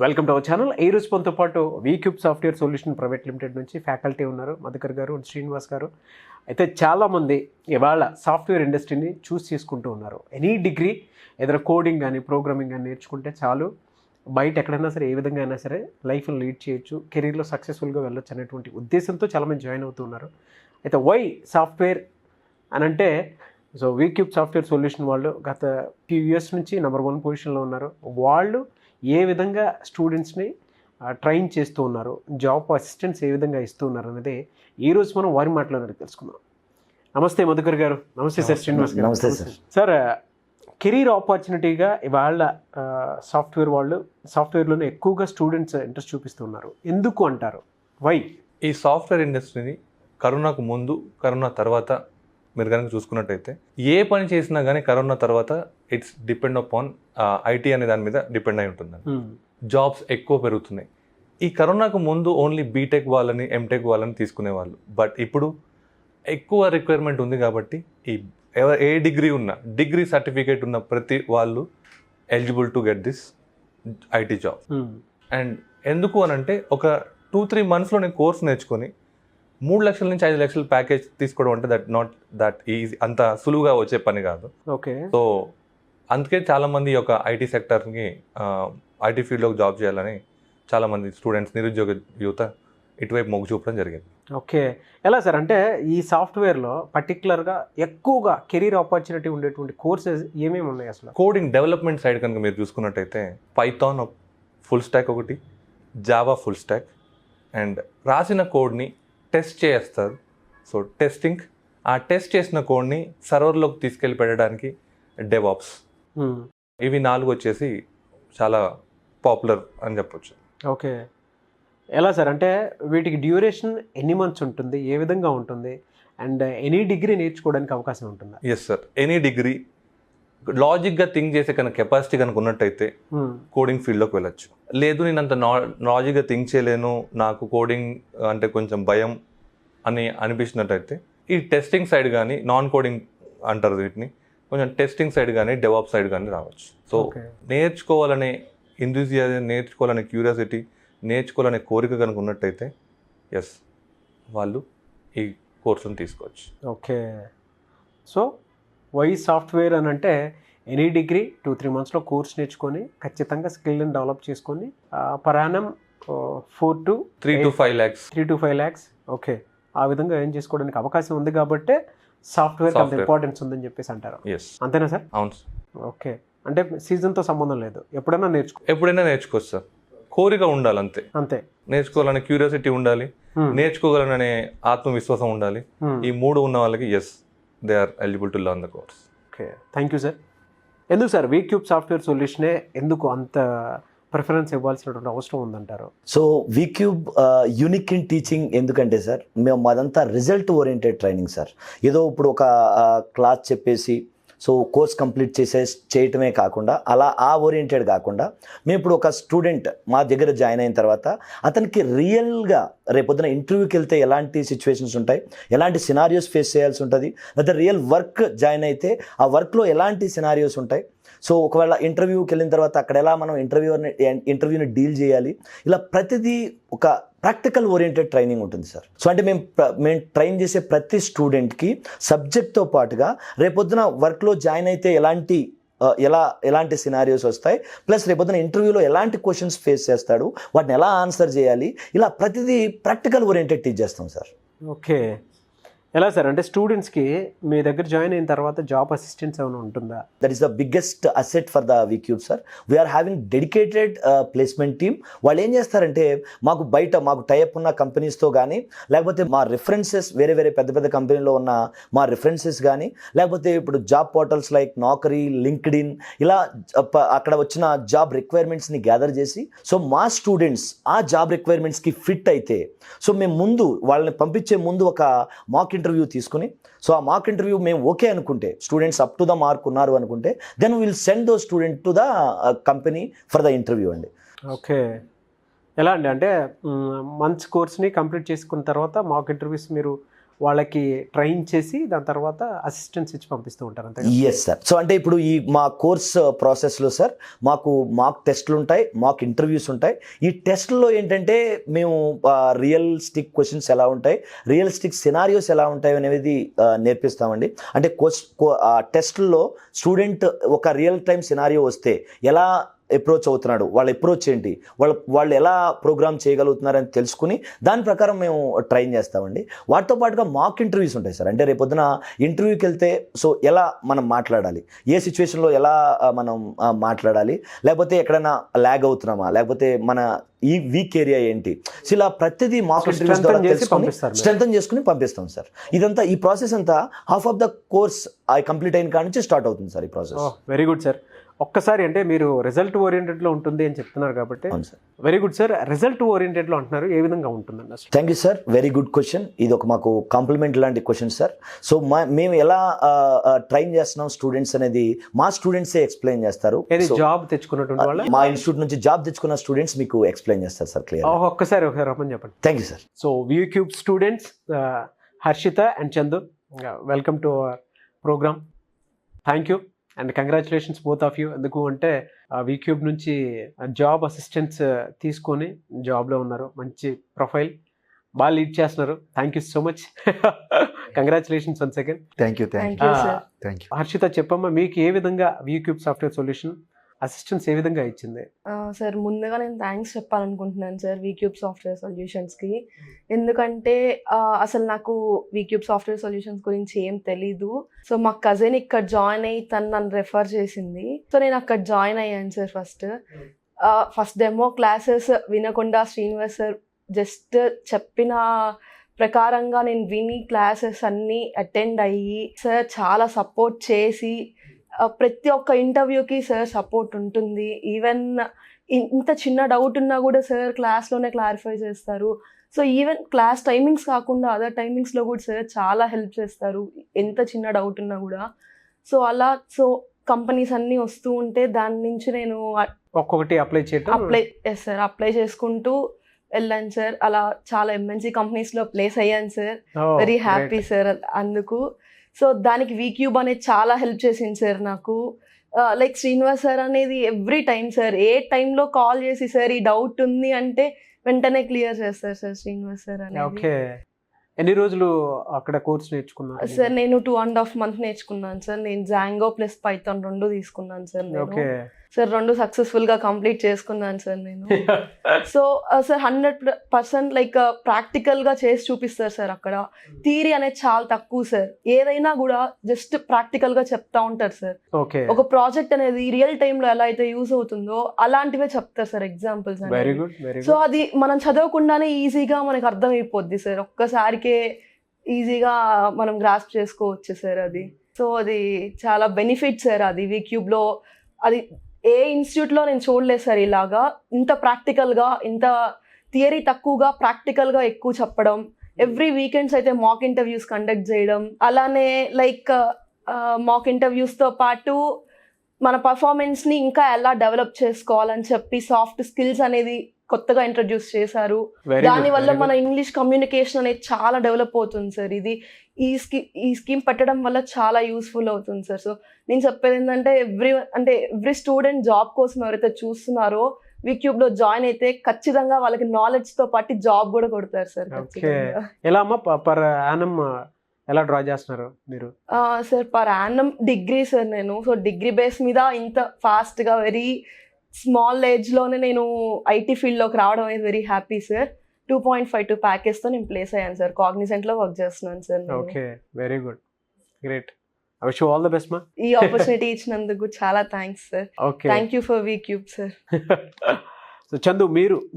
Welcome to our channel. ఈ రోజు మనతో పాటు V Cube software solution private limited నుంచి ఫ్యాకల్టీ ఉన్నారు, మధుకర్ గారు అండ్ శ్రీనివాస్ గారు. అయితే చాలామంది ఇవాళ సాఫ్ట్వేర్ ఇండస్ట్రీని చూస్ చేసుకుంటూ ఉన్నారు. ఎనీ డిగ్రీ ఏదైనా కోడింగ్ కానీ ప్రోగ్రామింగ్ కానీ నేర్చుకుంటే చాలు, బయట ఎక్కడైనా సరే ఏ విధంగా అయినా సరే లైఫ్ని లీడ్ చేయొచ్చు, కెరీర్లో సక్సెస్ఫుల్గా వెళ్ళొచ్చు అనేటువంటి ఉద్దేశంతో చాలామంది జాయిన్ అవుతూ ఉన్నారు. అయితే వై సాఫ్ట్వేర్ అని అంటే సో వీక్యూబ్ సాఫ్ట్వేర్ సొల్యూషన్ వాళ్ళు గత ఫ్యూ ఇయర్స్ నుంచి నెంబర్ 1 పొజిషన్లో ఉన్నారు. వాళ్ళు ఏ విధంగా స్టూడెంట్స్ని ట్రైన్ చేస్తూ ఉన్నారు, జాబ్ అసిస్టెంట్స్ ఏ విధంగా ఇస్తూ ఉన్నారు అనేది ఈరోజు మనం వారి మాటలోనే తెలుసుకుందాం. నమస్తే మధుకర్ గారు. నమస్తే సార్. శ్రీనివాస్ గారు. నమస్తే సార్. సార్, కెరీర్ ఆపర్చునిటీగా ఇవాళ సాఫ్ట్వేర్లోనే ఎక్కువగా స్టూడెంట్స్ ఇంట్రెస్ట్ చూపిస్తున్నారు. ఎందుకు అంటారు? వై? ఈ సాఫ్ట్వేర్ ఇండస్ట్రీని కరోనాకు ముందు, కరోనా తర్వాత మీరు కనుక చూసుకున్నట్టయితే ఏ పని చేసినా కానీ కరోనా తర్వాత ఇట్స్ డిపెండ్ అపాన్ ఐటీ అనే దాని మీద డిపెండ్ అయి ఉంటుందండి. జాబ్స్ ఎక్కువ పెరుగుతున్నాయి. ఈ కరోనాకు ముందు ఓన్లీ బీటెక్ వాళ్ళని, ఎంటెక్ వాళ్ళని తీసుకునేవాళ్ళు. బట్ ఇప్పుడు ఎక్కువ రిక్వైర్మెంట్ ఉంది కాబట్టి ఏ డిగ్రీ సర్టిఫికేట్ ఉన్న ప్రతి వాళ్ళు eligible to get this IT job. And ఎందుకు అని అంటే ఒక 2-3 monthsలో నేను కోర్స్ నేర్చుకొని 3 లక్షల నుంచి 5 లక్షల ప్యాకేజ్ తీసుకోవడం అంటే దట్ ఈజీ, అంత సులువుగా వచ్చే పని కాదు. ఓకే. సో అందుకే చాలామంది ఒక ఐటీ సెక్టర్కి, ఐటీ ఫీల్డ్లోకి జాబ్ చేయాలని చాలామంది స్టూడెంట్స్, నిరుద్యోగ యువత ఇటువైపు మొగ్గు చూపడం జరిగింది. ఓకే. ఎలా సార్? అంటే ఈ సాఫ్ట్వేర్లో పర్టికులర్గా ఎక్కువగా కెరీర్ ఆపర్చునిటీ ఉండేటువంటి కోర్సెస్ ఏమేమి ఉన్నాయి అసలు? కోడింగ్ డెవలప్మెంట్ సైడ్ కనుక మీరు చూసుకున్నట్టయితే పైథాన్ ఫుల్ స్టాక్ ఒకటి, జావా ఫుల్ స్టాక్, అండ్ రాసిన కోడ్ని టెస్ట్ చేస్తారు. సో టెస్టింగ్, ఆ టెస్ట్ చేసిన కోడ్ని సర్వర్లోకి తీసుకెళ్ళి పెట్టడానికి డెవాప్స్. ఇవి 4 వచ్చేసి చాలా పాపులర్ అని చెప్పొచ్చు. ఓకే. ఎలా సార్? అంటే వీటికి డ్యూరేషన్ ఎన్ని మంత్స్ ఉంటుంది, ఏ విధంగా ఉంటుంది, అండ్ ఎనీ డిగ్రీ నేర్చుకోవడానికి అవకాశం ఉంటుందా? ఎస్ సార్, ఎనీ డిగ్రీ లాజిక్గా థింక్ చేసే కనుక కెపాసిటీ కనుక ఉన్నట్టయితే కోడింగ్ ఫీల్డ్లోకి వెళ్ళొచ్చు. లేదు నేను అంత లాజిక్గా థింక్ చేయలేను, నాకు కోడింగ్ అంటే కొంచెం భయం అని అనిపించినట్టయితే ఈ టెస్టింగ్ సైడ్ కానీ, నాన్ కోడింగ్ అంటారు వీటిని, కొంచెం టెస్టింగ్ సైడ్ కానీ డెవాప్ సైడ్ కానీ రావచ్చు. సో నేర్చుకోవాలనే ఎంథూసియాజం, నేర్చుకోవాలనే క్యూరియాసిటీ, నేర్చుకోవాలనే కోరిక కనుక ఉన్నట్టయితే ఎస్, వాళ్ళు ఈ కోర్సును తీసుకోవచ్చు. ఓకే. సో వై సాఫ్ట్వేర్ అని అంటే ఎనీ డిగ్రీ 2-3 monthsలో కోర్స్ నేర్చుకొని ఖచ్చితంగా స్కిల్ని డెవలప్ చేసుకొని పరాణం 3 to 5 lakhs ఓకే, ఆ విధంగా ఏం చేసుకోవడానికి అవకాశం ఉంది కాబట్టి సాఫ్ట్వేర్ అంత ఇంపార్టెన్స్ ఉందని చెప్పేసి అంటారు. అంతేనా సార్? అవును. ఓకే. అంటే సీజన్తో సంబంధం లేదు, ఎప్పుడైనా నేర్చుకోవచ్చు సార్. కోరిక ఉండాలి అంతే. నేర్చుకోవాలనే క్యూరియాసిటీ ఉండాలి, నేర్చుకోగలననే ఆత్మవిశ్వాసం ఉండాలి. ఈ 3 ఉన్న వాళ్ళకి yes, they are eligible to learn the course. Okay, thank you sir. ఎందుకు సార్ వీక్యూబ్ సాఫ్ట్వేర్ సొల్యూషనే ఎందుకు అంత ప్రిఫరెన్స్ ఇవ్వాల్సినటువంటి అవసరం ఉందంటారు? So VCube unique in teaching ఎందుకంటే సార్, మేము మాదంతా రిజల్ట్ ఓరియంటెడ్ ట్రైనింగ్ సార్. ఏదో ఇప్పుడు ఒక క్లాస్ చెప్పేసి సో కోర్స్ కంప్లీట్ చేయటమే కాకుండా, అలా ఆ ఓరియంటెడ్ కాకుండా, మేము ఇప్పుడు ఒక స్టూడెంట్ మా దగ్గర జాయిన్ అయిన తర్వాత అతనికి రియల్గా రేపొద్దున ఇంటర్వ్యూకి వెళ్తే ఎలాంటి సిచ్యువేషన్స్ ఉంటాయి, ఎలాంటి సినారియోస్ ఫేస్ చేయాల్సి ఉంటుంది, లేదా రియల్ వర్క్ జాయిన్ అయితే ఆ వర్క్లో ఎలాంటి సినారియోస్ ఉంటాయి, సో ఒకవేళ ఇంటర్వ్యూకి వెళ్ళిన తర్వాత అక్కడ ఎలా మనం ఇంటర్వ్యూని డీల్ చేయాలి, ఇలా ప్రతిదీ ఒక ప్రాక్టికల్ ఓరియంటెడ్ ట్రైనింగ్ ఉంటుంది సార్. సో అంటే మేము ట్రైన్ చేసే ప్రతి స్టూడెంట్కి సబ్జెక్ట్తో పాటుగా రేపొద్దున వర్క్లో జాయిన్ అయితే ఎలాంటి సినారియోస్ వస్తాయి, ప్లస్ రేపొద్దున ఇంటర్వ్యూలో ఎలాంటి క్వశ్చన్స్ ఫేస్ చేస్తాడు, వాటిని ఎలా ఆన్సర్ చేయాలి, ఇలా ప్రతిదీ ప్రాక్టికల్ ఓరియంటెడ్ టీచ్ చేస్తాం సార్. ఓకే. ఎలా సార్? అంటే స్టూడెంట్స్కి మీ దగ్గర జాయిన్ అయిన తర్వాత జాబ్ అసిస్టెన్స్ ఏమైనా ఉంటుందా? That is the biggest asset for the VCube sir. We are having dedicated placement team. వాళ్ళు ఏం చేస్తారంటే మాకు టైఅప్ ఉన్న కంపెనీస్తో కానీ, లేకపోతే మా రిఫరెన్సెస్ వేరే పెద్ద కంపెనీలో ఉన్న మా రిఫరెన్సెస్ కానీ, లేకపోతే ఇప్పుడు జాబ్ పోర్టల్స్ లైక్ నాకరీ, లింక్డ్ఇన్, ఇలా అక్కడ వచ్చిన జాబ్ రిక్వైర్మెంట్స్ని గ్యాదర్ చేసి, సో మా స్టూడెంట్స్ ఆ జాబ్ రిక్వైర్మెంట్స్కి ఫిట్ అయితే, సో మేము వాళ్ళని పంపించే ముందు ఒక మాక్ ఇంటర్వ్యూ తీసుకుని, సో ఆ మాక్ ఇంటర్వ్యూ మేము ఓకే అనుకుంటే, students up to the mark ఉన్నారు అనుకుంటే, then will send those student to the company for the interview అండి. ఓకే. ఎలా అండి? అంటే మంత్స్ కోర్స్ని కంప్లీట్ చేసుకున్న తర్వాత మాక్ ఇంటర్వ్యూస్ మీరు వాళ్ళకి ట్రైన్ చేసి దాని తర్వాత అసిస్టెన్స్ ఇచ్చి పంపిస్తూ ఉంటారు అంతే. Yes sir. సో అంటే ఇప్పుడు ఈ మా కోర్స్ ప్రాసెస్లో సార్ మాకు మాక్ టెస్ట్లు ఉంటాయి, మాక్ ఇంటర్వ్యూస్ ఉంటాయి. ఈ టెస్ట్లో ఏంటంటే మేము రియలిస్టిక్ క్వశ్చన్స్ ఎలా ఉంటాయి, రియలిస్టిక్ సినారియోస్ ఎలా ఉంటాయి అనేది నేర్పిస్తామండి. అంటే టెస్ట్లో స్టూడెంట్ ఒక రియల్ టైం సినారియో వస్తే ఎలా అప్రోచ్ అవుతున్నాడు, వాళ్ళ అప్రోచ్ ఏంటి, వాళ్ళు ఎలా ప్రోగ్రామ్ చేయగలుగుతున్నారని తెలుసుకుని దాని ప్రకారం మేము ట్రైన్ చేస్తామండి. వాటితో పాటుగా మాక్ ఇంటర్వ్యూస్ ఉంటాయి సార్. అంటే రేపొద్దున ఇంటర్వ్యూకి వెళ్తే సో ఎలా మనం మాట్లాడాలి, ఏ సిచ్యువేషన్లో ఎలా మనం మాట్లాడాలి, లేకపోతే ఎక్కడైనా ల్యాగ్ అవుతున్నామా, లేకపోతే మన ఈ వీక్ ఏరియా ఏంటి, సో ఇలా ప్రతిదీ మాక్ ఇంటర్వ్యూస్ ద్వారా తెలుసుకొని స్ట్రెంథన్ చేసుకుని పంపిస్తాం సార్. ఇదంతా ఈ ప్రాసెస్ అంతా half of the course complete అయిన కాడ నుంచి స్టార్ట్ అవుతుంది సార్ ఈ ప్రాసెస్. Very good sir. ఒక్కసారి అంటే మీరు రిజల్ట్ ఓరియంటెడ్లో ఉంటుంది అని చెప్తున్నారు కాబట్టి, వెరీ గుడ్ సార్. రిజల్ట్ ఓరియంటెడ్లో అంటున్నారు, ఏ విధంగా ఉంటుందండి అసలు? Thank you sir, very good question. ఇది ఒక మాకు కాంప్లిమెంట్ లాంటి క్వశ్చన్ సార్. సో మేము ఎలా ట్రైన్ చేస్తున్నాం స్టూడెంట్స్ అనేది మా స్టూడెంట్సే ఎక్స్ప్లెయిన్ చేస్తారు. జాబ్ తెచ్చుకున్నటువంటి వాళ్ళ మా ఇన్స్టిట్యూట్ నుంచి జాబ్ తెచ్చుకున్న స్టూడెంట్స్ మీకు ఎక్స్ప్లెయిన్ చేస్తారు సార్ క్లియర్. ఒక్కసారి రమ్మని చెప్పండి. Thank you sir. So VCube students Harshitha and Chandu, welcome to our program. Thank you and congratulations both of you. ఎందుకు అంటే VCube నుంచి జాబ్ అసిస్టెంట్స్ తీసుకొని జాబ్లో ఉన్నారు, మంచి ప్రొఫైల్, బాగా లీడ్ చేస్తున్నారు. Thank you so much. Congratulations one second. Thank you. Harshitha చెప్పమ్మా, మీకు ఏ విధంగా VCube సాఫ్ట్వేర్ సొల్యూషన్ అసిస్టెన్స్ ఏ విధంగా ఇచ్చింది? సార్ ముందుగా నేను థ్యాంక్స్ చెప్పాలనుకుంటున్నాను సార్ VCube సాఫ్ట్వేర్ సొల్యూషన్స్కి. ఎందుకంటే అసలు నాకు VCube సాఫ్ట్వేర్ సొల్యూషన్స్ గురించి ఏం తెలీదు. సో మా కజిన్ ఇక్కడ జాయిన్ అయ్యి తను నన్ను రెఫర్ చేసింది. సో నేను అక్కడ జాయిన్ అయ్యాను సార్. ఫస్ట్ డెమో క్లాసెస్ వినకుండా శ్రీనివాస్ సార్ జస్ట్ చెప్పిన ప్రకారంగా నేను విని క్లాసెస్ అన్నీ అటెండ్ అయ్యి సార్ చాలా సపోర్ట్ చేసి, ప్రతి ఒక్క ఇంటర్వ్యూకి సార్ సపోర్ట్ ఉంటుంది. ఈవెన్ ఇంత చిన్న డౌట్ ఉన్నా కూడా సార్ క్లాస్లోనే క్లారిఫై చేస్తారు. సో ఈవెన్ క్లాస్ టైమింగ్స్ కాకుండా అదర్ టైమింగ్స్లో కూడా సార్ చాలా హెల్ప్ చేస్తారు, ఎంత చిన్న డౌట్ ఉన్నా కూడా. సో అలా కంపెనీస్ అన్నీ వస్తూ ఉంటే దాని నుంచి నేను ఒక్కొక్కటి అప్లై చేసుకుంటూ వెళ్ళాను సార్. అలా చాలా MNC కంపెనీస్లో ప్లేస్ అయ్యాను సార్. వెరీ హ్యాపీ సార్ అందుకు. సో దానికి VCube అనేది చాలా హెల్ప్ చేసింది సార్ నాకు. లైక్ శ్రీనివాస్ సార్ అనేది ఎవ్రీ టైం సార్, ఏ టైంలో కాల్ చేసి సార్ ఈ డౌట్ ఉంది అంటే వెంటనే క్లియర్ చేస్తారు సార్ శ్రీనివాస్ సార్ అనేది. ఓకే. ఎన్ని రోజులు అక్కడ కోర్స్ నేర్చుకున్నారు సార్? నేను 2.5 months నేర్చుకున్నాను సార్. నేను జాంగో ప్లస్ పైథాన్ 2 తీసుకున్నాను సార్. ఓకే సార్ 2 సక్సెస్ఫుల్గా కంప్లీట్ చేసుకున్నాను సార్ నేను. సో సార్ 100% లైక్ ప్రాక్టికల్గా చేసి చూపిస్తారు సార్. అక్కడ థియరీ అనేది చాలా తక్కువ సార్. ఏదైనా కూడా జస్ట్ ప్రాక్టికల్గా చెప్తా ఉంటారు సార్. ఒక ప్రాజెక్ట్ అనేది రియల్ టైంలో ఎలా అయితే యూజ్ అవుతుందో అలాంటివే చెప్తారు సార్ ఎగ్జాంపుల్స్. సో అది మనం చదవకుండానే ఈజీగా మనకు అర్థమైపోద్ది సార్. ఒక్కసారికే ఈజీగా మనం గ్రాస్ప్ చేసుకోవచ్చు సార్ అది. సో అది చాలా బెనిఫిట్ సార్ అది VCubeలో. అది ఏ ఇన్స్టిట్యూట్లో నేను చూడలేదు సార్ ఇలాగా ఇంత ప్రాక్టికల్గా, ఇంత థియరీ తక్కువగా ప్రాక్టికల్గా ఎక్కువ చెప్పడం. ఎవ్రీ వీకెండ్స్ అయితే మాక్ ఇంటర్వ్యూస్ కండక్ట్ చేయడం, అలానే లైక్ మాక్ ఇంటర్వ్యూస్తో పాటు మన పర్ఫార్మెన్స్ని ఇంకా ఎలా డెవలప్ చేసుకోవాలని చెప్పి సాఫ్ట్ స్కిల్స్ అనేది కొత్తగా ఇంట్రడ్యూస్ చేశారు. దానివల్ల మన ఇంగ్లీష్ కమ్యూనికేషన్ అనేది చాలా డెవలప్ అవుతుంది సార్. ఇది ఈ స్కీమ్ పెట్టడం వల్ల చాలా యూస్ఫుల్ అవుతుంది సార్. సో నేను చెప్పేది ఏంటంటే ఎవ్రీ స్టూడెంట్ జాబ్ కోసం ఎవరైతే చూస్తున్నారో VCubeలో జాయిన్ అయితే ఖచ్చితంగా వాళ్ళకి నాలెడ్జ్తో పాటు జాబ్ కూడా కొడతారు సార్. ఎలా అమ్మా పర్ యానం ఎలా డ్రా చేస్తున్నారు మీరు? Sir per annum degree sir నేను. సో డిగ్రీ బేస్ మీద ఇంత ఫాస్ట్గా వెరీ స్మాల్ ఏజ్లోనే నేను IT ఫీల్డ్లోకి రావడం అనేది వెరీ హ్యాపీ సార్. 2.52 ప్యాకేజ్తో నేను ప్లేస్ అయ్యాను సార్. కాగ్నిజెంట్లో వర్క్ చేస్తున్నాను sir. Okay, very good, great. I wish you all the best మా. ఈ ఆపర్చునిటీ ఇచ్చినందుకు చాలా thanks sir. Thank you for VCube sir. So Chandu,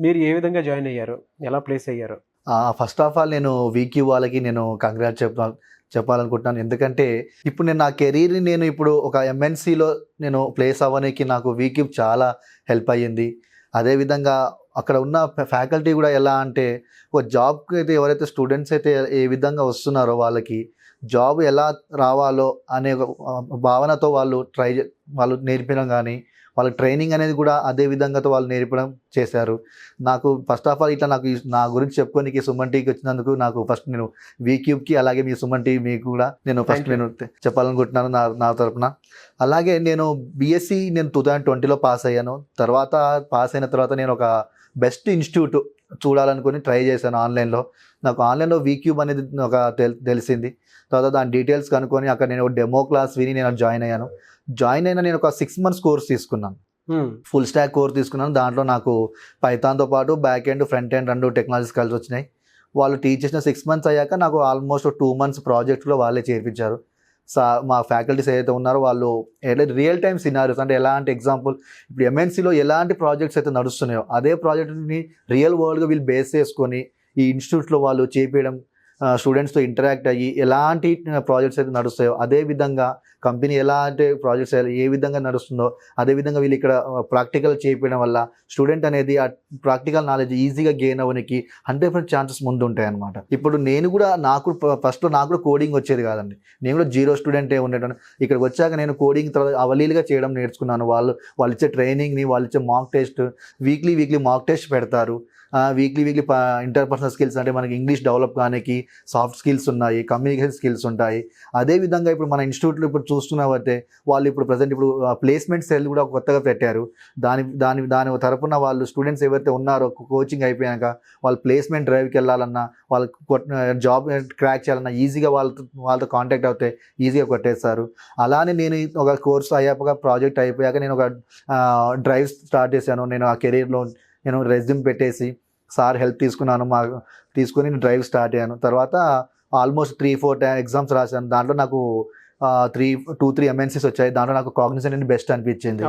మీరు ఏ విధంగా జాయిన్ అయ్యారు, ఎలా ప్లేస్ అయ్యారు? ఫస్ట్ ఆఫ్ ఆల్ నేను VCube వాళ్ళకి నేను కంగ్రాట్స్ చెప్పాలనుకుంటున్నాను. ఎందుకంటే ఇప్పుడు నేను నా కెరీర్ని నేను ఇప్పుడు ఒక MNCలో నేను ప్లేస్ అవ్వడానికి నాకు VCube చాలా హెల్ప్ అయ్యింది. అదేవిధంగా అక్కడ ఉన్న ఫ్యాకల్టీ కూడా ఎలా అంటే ఒక జాబ్కి అయితే ఎవరైతే స్టూడెంట్స్ అయితే ఏ విధంగా వస్తున్నారో వాళ్ళకి జాబ్ ఎలా రావాలో అనే భావనతో వాళ్ళు వాళ్ళు నేర్పడం కానీ వాళ్ళ ట్రైనింగ్ అనేది కూడా అదే విధంగా వాళ్ళు నేర్పడం చేశారు. నాకు ఫస్ట్ ఆఫ్ ఆల్ ఇట్లా నాకు నా గురించి చెప్పుకోనికి సుమన్ టీకి వచ్చినందుకు నాకు ఫస్ట్ నేను వీక్యూబ్కి అలాగే మీ సుమన్ టీ మీకు కూడా నేను ఫస్ట్ నేను చెప్పాలనుకుంటున్నాను నా తరపున. అలాగే నేను బీఎస్సీ నేను 2020లో పాస్ అయ్యాను. తర్వాత పాస్ అయిన తర్వాత నేను ఒక బెస్ట్ ఇన్స్టిట్యూట్ చూడాలనుకుని ట్రై చేశాను ఆన్లైన్లో. నాకు ఆన్లైన్లో వీక్యూబ్ అనేది ఒక తెలిసింది. తర్వాత దాని డీటెయిల్స్ కనుక్కొని అక్కడ నేను డెమో క్లాస్ విని నేను జాయిన్ అయ్యాను. నేను ఒక 6 months కోర్స్ తీసుకున్నాను. ఫుల్ స్టాక్ కోర్స్ తీసుకున్నాను. దాంట్లో నాకు పైథాన్తో పాటు back end front end 2 technologies కలిసి వచ్చినాయి. వాళ్ళు టీచ్ చేసిన 6 months అయ్యాక నాకు ఆల్మోస్ట్ 2 months ప్రాజెక్ట్లో వాళ్ళే చేర్పించారు. మా ఫ్యాకల్టీస్ ఏదైతే ఉన్నారో వాళ్ళు రియల్ టైమ్ సినారియోస్ అంటే ఎలాంటి ఎగ్జాంపుల్ ఇప్పుడు ఎంఎన్సీలో ఎలాంటి ప్రాజెక్ట్స్ అయితే నడుస్తున్నాయో అదే ప్రాజెక్ట్ని రియల్ వరల్డ్గా వీళ్ళు బేస్ చేసుకొని ఈ ఇన్స్టిట్యూట్లో వాళ్ళు చేపించడం, స్టూడెంట్స్తో ఇంటరాక్ట్ అయ్యి ఎలాంటి ప్రాజెక్ట్స్ అయితే నడుస్తాయో అదే విధంగా కంపెనీ ఎలాంటి ప్రాజెక్ట్స్ ఏ విధంగా నడుస్తుందో అదే విధంగా వీళ్ళు ఇక్కడ ప్రాక్టికల్ చేయించడం వల్ల స్టూడెంట్ అనేది ఆ ప్రాక్టికల్ నాలెడ్జ్ ఈజీగా గెయిన్ అవ్వడానికి 100% ఛాన్సెస్ ముందు ఉంటాయి అనమాట. ఇప్పుడు నేను కూడా ఫస్ట్లో నాకు కూడా కోడింగ్ వచ్చేది కాదండి. నేను కూడా జీరో స్టూడెంటే ఉండేటాను. ఇక్కడికి వచ్చాక నేను కోడింగ్ అవలీలుగా చేయడం నేర్చుకున్నాను. వాళ్ళు ఇచ్చే ట్రైనింగ్ని, వాళ్ళు ఇచ్చే mock test, weekly mock test పెడతారు. వీక్లీ ఇంటర్పర్సనల్ స్కిల్స్ అంటే మనకి ఇంగ్లీష్ డెవలప్ కానీ సాఫ్ట్ స్కిల్స్ ఉన్నాయి, కమ్యూనికేషన్ స్కిల్స్ ఉంటాయి. అదేవిధంగా ఇప్పుడు మన ఇన్స్టిట్యూట్లో ఇప్పుడు చూస్తున్నామంటే వాళ్ళు ఇప్పుడు ప్రజెంట్ ఇప్పుడు ప్లేస్మెంట్ సెల్ కూడా కొత్తగా పెట్టారు. దాని తరపున వాళ్ళు స్టూడెంట్స్ ఎవరైతే ఉన్నారో కోచింగ్ అయిపోయాక వాళ్ళు ప్లేస్మెంట్ డ్రైవ్కి వెళ్ళాలన్నా వాళ్ళకి జాబ్ క్రాక్ చేయాలన్నా ఈజీగా వాళ్ళతో కాంటాక్ట్ అవుతే ఈజీగా కొట్టేస్తారు. అలానే నేను ఒక కోర్స్ అయ్యాక ప్రాజెక్ట్ అయిపోయాక నేను ఒక డ్రైవ్ స్టార్ట్ చేశాను. నేను ఆ కెరీర్లో నేను రెజ్యూమ్ పెట్టేసి సార్ హెల్ప్ తీసుకుని నేను డ్రైవ్ స్టార్ట్ అయ్యాను. తర్వాత ఆల్మోస్ట్ 3-4 ఎగ్జామ్స్ రాశాను. దాంట్లో నాకు 2-3 ఎంఎన్సీస్ వచ్చాయి. దాంట్లో నాకు కాగ్నిజెంట్ బెస్ట్ అనిపించింది.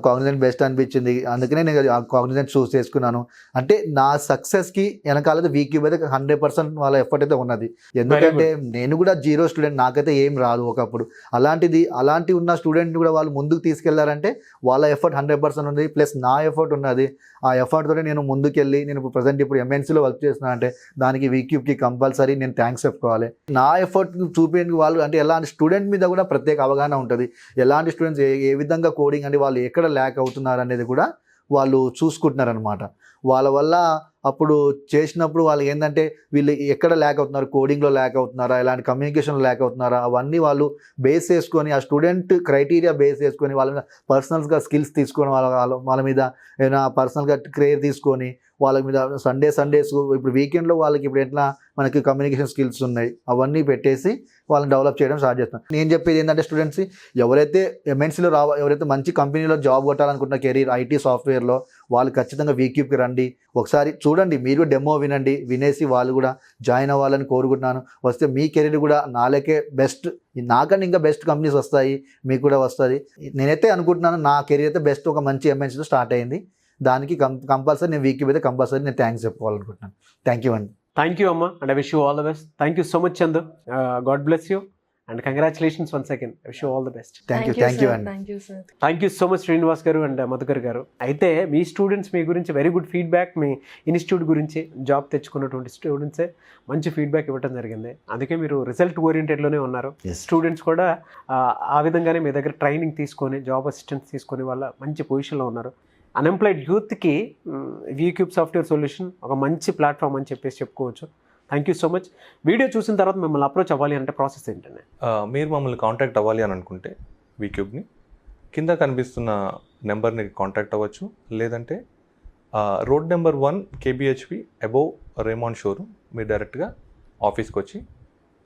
కాగ్నిజెంట్ బెస్ట్ అనిపించింది, అందుకనే నేను కాగ్నిజెంట్ చూస్ చేసుకున్నాను. అంటే నా సక్సెస్కి వెనకాలైతే వీక్యూబ్ అయితే 100% వాళ్ళ ఎఫర్ట్ అయితే ఉన్నది. ఎందుకంటే నేను కూడా జీరో స్టూడెంట్, నాకైతే ఏం రాదు ఒకప్పుడు. అలాంటి ఉన్న స్టూడెంట్ కూడా వాళ్ళు ముందుకు తీసుకెళ్లారంటే వాళ్ళ ఎఫర్ట్ 100% ఉంది, ప్లస్ నా ఎఫర్ట్ ఉన్నది. ఆ ఎఫర్ట్తోనే నేను ముందుకెళ్ళి నేను ఇప్పుడు ప్రజెంట్ ఇప్పుడు ఎంఎన్సీలో వర్క్ చేస్తున్నాను అంటే దానికి వీక్యూబ్కి కంపల్సరీ నేను థ్యాంక్స్ చెప్పుకోవాలి. నా ఎఫర్ట్ చూపించడానికి వాళ్ళు అంటే ఎలాంటి స్టూడెంట్ మీద కూడా ప్రత్యేక అవగాహన ఉంటుంది. ఎలాంటి స్టూడెంట్స్ ఏ విధంగా కోడింగ్ అంటే వాళ్ళు ఎక్కడ ల్యాక్ అవుతున్నారు అనేది కూడా వాళ్ళు చూసుకుంటున్నారు అనమాట. వాళ్ళ వల్ల అప్పుడు చేసినప్పుడు వాళ్ళకి ఏంటంటే వీళ్ళు ఎక్కడ ల్యాక్ అవుతున్నారు, కోడింగ్లో ల్యాక్ అవుతున్నారా, ఎలాంటి కమ్యూనికేషన్లో ల్యాక్ అవుతున్నారా, అవన్నీ వాళ్ళు బేస్ చేసుకొని ఆ స్టూడెంట్ క్రైటీరియా బేస్ చేసుకొని వాళ్ళ మీద పర్సనల్స్గా స్కిల్స్ తీసుకొని వాళ్ళ మీద ఏదైనా పర్సనల్గా కేర్ తీసుకొని వాళ్ళ మీద సండేస్ ఇప్పుడు వీకెండ్లో వాళ్ళకి ఇప్పుడు ఎట్లా మనకి కమ్యూనికేషన్ స్కిల్స్ ఉన్నాయి అవన్నీ పెట్టేసి వాళ్ళని డెవలప్ చేయడం స్టార్ట్ చేస్తాను. నేను చెప్పేది ఏంటంటే స్టూడెంట్స్ ఎవరైతే ఎంఎన్సీలో ఎవరైతే మంచి కంపెనీలో జాబ్ కొట్టాలనుకుంటున్న కెరీర్ ఐటీ సాఫ్ట్వేర్లో వాళ్ళు ఖచ్చితంగా వీక్యూబ్కి రండి. ఒకసారి చూడండి, మీరు డెమో వినేసి వాళ్ళు కూడా జాయిన్ అవ్వాలని కోరుకుంటున్నాను. వస్తే మీ కెరీర్ కూడా నాలకే బెస్ట్, నాకన్నా ఇంకా బెస్ట్ కంపెనీస్ వస్తాయి, మీకు కూడా వస్తుంది. నేనైతే అనుకుంటున్నాను నా కెరీర్ అయితే బెస్ట్ ఒక మంచి ఎంఎన్సీతో స్టార్ట్ అయింది. దానికి కంపల్సరీ నేను వీక్యూబ్ అయితే కంపల్సరీ నేను థ్యాంక్స్ చెప్పుకోవాలనుకుంటున్నాను. థ్యాంక్ యూ అండి. థ్యాంక్ యూ అమ్మ, and I wish you all the best. Thank you so much Chandu. God bless you and congratulations once again. I wish you all the best. Thank you అండి. Thank you so much Srinivas garu and Madhukar garu. అయితే మీ students మీ గురించి very good feedback, మీ institute గురించి job తెచ్చుకున్నటువంటి స్టూడెంట్సే మంచి ఫీడ్బ్యాక్ ఇవ్వడం జరిగింది. అందుకే మీరు రిజల్ట్ ఓరియంటెడ్లోనే ఉన్నారు. స్టూడెంట్స్ కూడా ఆ విధంగానే మీ దగ్గర ట్రైనింగ్ తీసుకొని జాబ్ అసిస్టెన్స్ తీసుకొని వాళ్ళ మంచి పొజిషన్లో ఉన్నారు. అన్ఎంప్లాయిడ్ యూత్కి వీక్యూబ్ సాఫ్ట్వేర్ సొల్యూషన్ ఒక మంచి ప్లాట్ఫామ్ అని చెప్పుకోవచ్చు. Thank you so much. Video చూసిన తర్వాత మిమ్మల్ని అప్రోచ్ అవ్వాలి అంటే ప్రాసెస్ ఏంటంటే మీరు మమ్మల్ని కాంటాక్ట్ అవ్వాలి అని అనుకుంటే వీక్యూబ్ని కింద కనిపిస్తున్న నెంబర్ని కాంటాక్ట్ అవ్వచ్చు. లేదంటే road number 1 KBHP above Raymond showroom మీరు డైరెక్ట్గా ఆఫీస్కి వచ్చి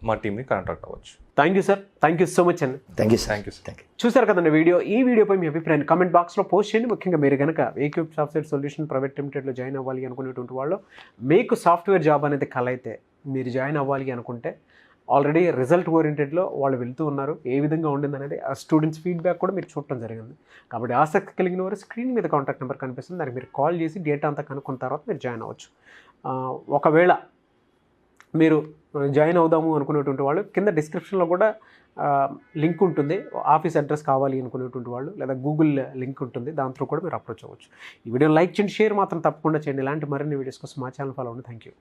మా టీమ్ని కాంటాక్ట్ అవ్వచ్చు. Thank you sir. Thank you so much అండి. Thank you. చూసారు కదండి ఈ వీడియోపై మీ అభిప్రాయాన్ని కామెంట్ బాక్స్లో పోస్ట్ చేయండి. ముఖ్యంగా మీరు కనుక V Cube software solution private లిమిటెడ్లో join అవ్వాలి అనుకునేటువంటి వాళ్ళు, మీకు సాఫ్ట్వేర్ జాబ్ అనేది కల అయితే మీరు జాయిన్ అవ్వాలి అనుకుంటే ఆల్రెడీ రిజల్ట్ ఓరియంటెడ్లో వాళ్ళు వెళ్తూ ఉన్నారు. ఏ విధంగా ఉండింది అనేది ఆ స్టూడెంట్స్ ఫీడ్బ్యాక్ కూడా మీరు చూడటం జరిగింది. కాబట్టి ఆసక్తి కలిగిన వారు స్క్రీన్ మీద కాంటాక్ట్ నెంబర్ కనిపిస్తుంది, దానికి మీరు కాల్ చేసి డేటా అంతా కనుక్కున్న తర్వాత మీరు జాయిన్ అవ్వచ్చు. ఒకవేళ మీరు జాయిన్ అవుదాము అనుకునేటువంటి వాళ్ళు కింద డిస్క్రిప్షన్లో కూడా లింక్ ఉంటుంది. ఆఫీస్ అడ్రస్ కావాలి అనుకునేటువంటి వాళ్ళు లేదా గూగుల్ లింక్ ఉంటుంది, దాంట్లో కూడా మీరు అప్రోచ్ అవ్వచ్చు. ఈ వీడియో లైక్ చేయండి, షేర్ మాత్రం తప్పకుండా చేయండి. ఇలాంటి మరిన్ని వీడియోస్ కోసం మా ఛానల్ ఫాలో అవ్వండి. Thank you.